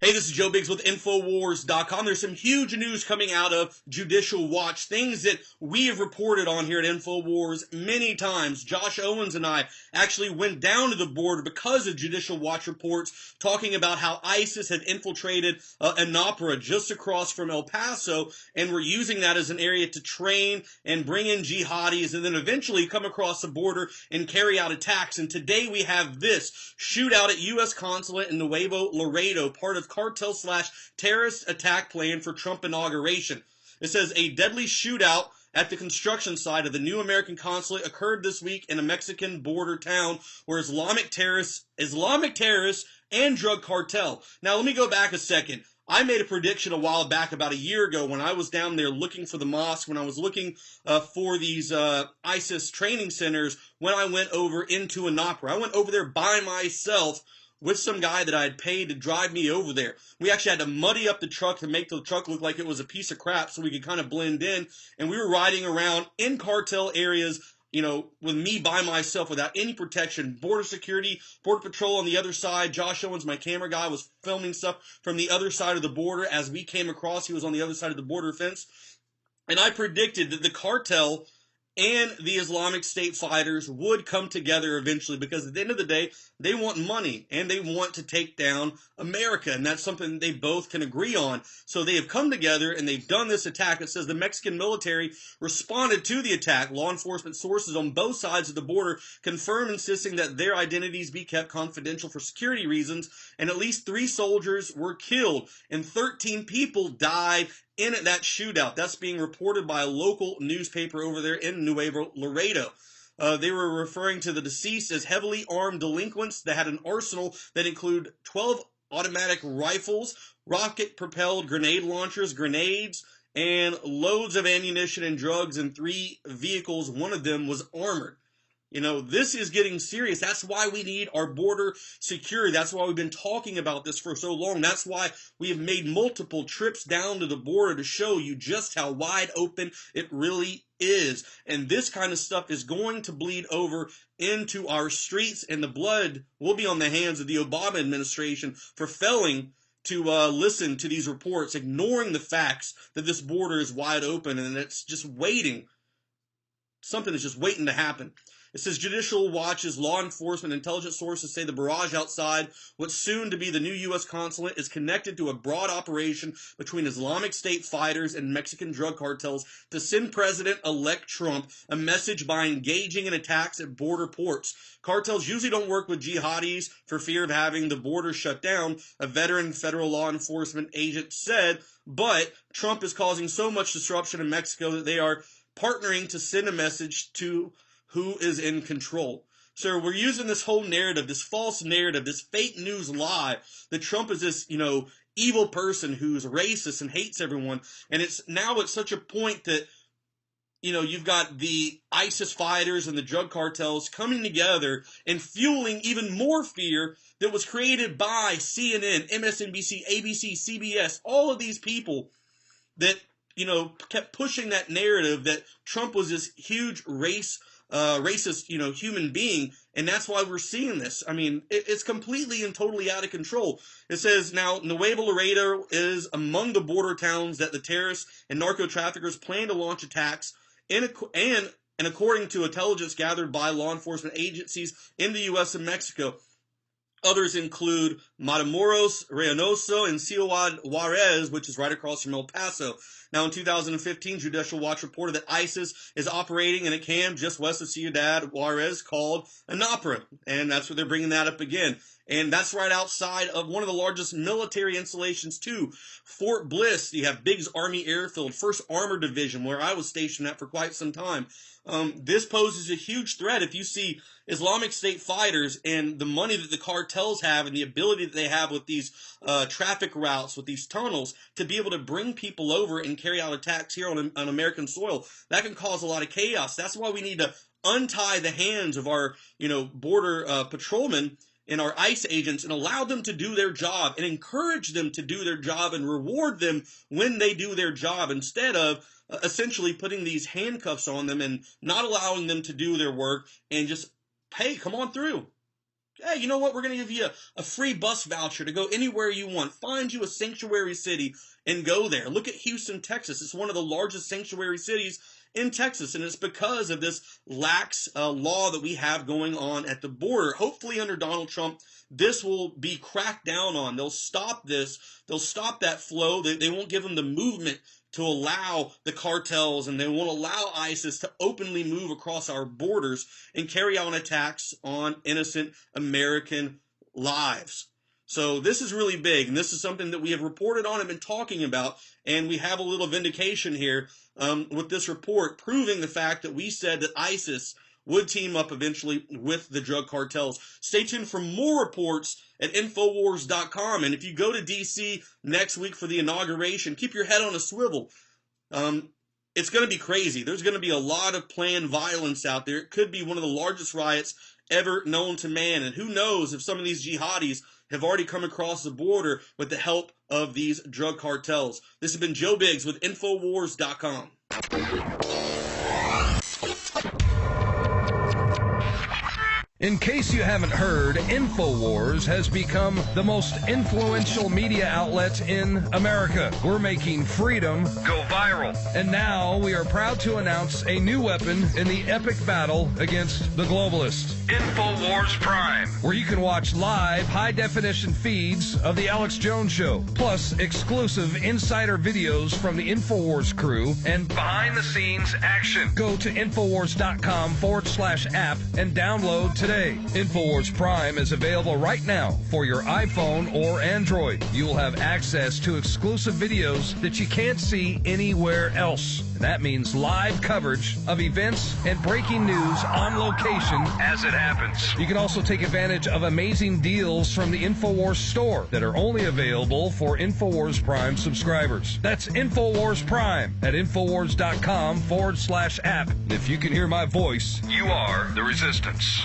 Hey, this is Joe Biggs with Infowars.com. There's some huge news coming out of Judicial Watch, things that we have reported on here at Infowars many times. Josh Owens and I actually went down to the border because of Judicial Watch reports talking about how ISIS had infiltrated Anapra just across from El Paso, and we're using that as an area to train and bring in jihadis and then eventually come across the border and carry out attacks. And today we have this shootout at U.S. Consulate in Nuevo Laredo, part of cartel/terrorist attack plan for Trump inauguration. It says a deadly shootout at the construction site of the new American consulate occurred this week in a Mexican border town where Islamic terrorists and drug cartel. Now let me go back a second. I made a prediction a while back, about a year ago, when I was down there looking for the mosque, when I was looking for these ISIS training centers, when I went over into Anapra. I went over there by myself with some guy that I had paid to drive me over there. We actually had to muddy up the truck to make the truck look like it was a piece of crap so we could kind of blend in. And we were riding around in cartel areas, you know, with me by myself without any protection. Border security, border patrol on the other side. Josh Owens, my camera guy, was filming stuff from the other side of the border. As we came across, he was on the other side of the border fence. And I predicted that the cartel and the Islamic State fighters would come together eventually, because at the end of the day, they want money and they want to take down America, and that's something they both can agree on. So they have come together and they've done this attack. It says the Mexican military responded to the attack. Law enforcement sources on both sides of the border confirm, insisting that their identities be kept confidential for security reasons, and at least 3 soldiers were killed and 13 people died in that shootout. That's being reported by a local newspaper over there in Nuevo Laredo. They were referring to the deceased as heavily armed delinquents that had an arsenal that included 12 automatic rifles, rocket-propelled grenade launchers, grenades, and loads of ammunition and drugs in 3 vehicles. One of them was armored. You know, this is getting serious. That's why we need our border secure. That's why we've been talking about this for so long. That's why we have made multiple trips down to the border to show you just how wide open it really is. And this kind of stuff is going to bleed over into our streets, and the blood will be on the hands of the Obama administration for failing to listen to these reports, ignoring the facts that this border is wide open and it's just waiting. Something that's just waiting to happen. It says Judicial Watch's law enforcement intelligence sources say the barrage outside what's soon to be the new U.S. consulate is connected to a broad operation between Islamic State fighters and Mexican drug cartels to send President-elect Trump a message by engaging in attacks at border ports. Cartels usually don't work with jihadis for fear of having the border shut down, a veteran federal law enforcement agent said, but Trump is causing so much disruption in Mexico that they are partnering to send a message to who is in control. So we're using this whole narrative, this false narrative, this fake news lie that Trump is this, evil person who's racist and hates everyone. And it's now at such a point that, you've got the ISIS fighters and the drug cartels coming together and fueling even more fear that was created by CNN, MSNBC, ABC, CBS, all of these people that, kept pushing that narrative that Trump was this huge racist, human being, and that's why we're seeing this. I mean, it's completely and totally out of control. It says now Nuevo Laredo is among the border towns that the terrorists and narco traffickers plan to launch attacks and according to intelligence gathered by law enforcement agencies in the U.S. and Mexico. Others include Matamoros, Reynosa, and Ciudad Juarez, which is right across from El Paso. Now, in 2015, Judicial Watch reported that ISIS is operating in a camp just west of Ciudad Juarez called Anapra, and that's where they're bringing that up again. And that's right outside of one of the largest military installations, too. Fort Bliss, you have Biggs Army Airfield, 1st Armored Division, where I was stationed at for quite some time. This poses a huge threat. If you see Islamic State fighters and the money that the cartels have and the ability that they have with these traffic routes, with these tunnels, to be able to bring people over and carry out attacks here on American soil, that can cause a lot of chaos. That's why we need to untie the hands of our, border patrolmen and our ICE agents and allow them to do their job and encourage them to do their job and reward them when they do their job, instead of essentially putting these handcuffs on them and not allowing them to do their work and just, hey, come on through. hey, you know what? We're going to give you a free bus voucher to go anywhere you want. Find you a sanctuary city and go there. Look at Houston, Texas. It's one of the largest sanctuary cities in Texas, and it's because of this lax law that we have going on at the border. Hopefully under Donald Trump, this will be cracked down on. They'll stop this. They'll stop that flow. They won't give them the movement to allow the cartels, and they won't allow ISIS to openly move across our borders and carry out attacks on innocent American lives. So this is really big, and this is something that we have reported on and been talking about, and we have a little vindication here with this report proving the fact that we said that ISIS would team up eventually with the drug cartels. Stay tuned for more reports at Infowars.com. And if you go to D.C. next week for the inauguration, keep your head on a swivel. It's going to be crazy. There's going to be a lot of planned violence out there. It could be one of the largest riots ever known to man. And who knows if some of these jihadis have already come across the border with the help of these drug cartels. This has been Joe Biggs with Infowars.com. In case you haven't heard, Infowars has become the most influential media outlet in America. We're making freedom go viral. And now we are proud to announce a new weapon in the epic battle against the globalists. Infowars Prime, where you can watch live, high-definition feeds of The Alex Jones Show, plus exclusive insider videos from the Infowars crew and behind-the-scenes action. Go to Infowars.com/app and download today. Infowars Prime is available right now for your iPhone or Android. You will have access to exclusive videos that you can't see anywhere else. And that means live coverage of events and breaking news on location as it happens. You can also take advantage of amazing deals from the Infowars store that are only available for Infowars Prime subscribers. That's Infowars Prime at Infowars.com/app. If you can hear my voice, you are the resistance.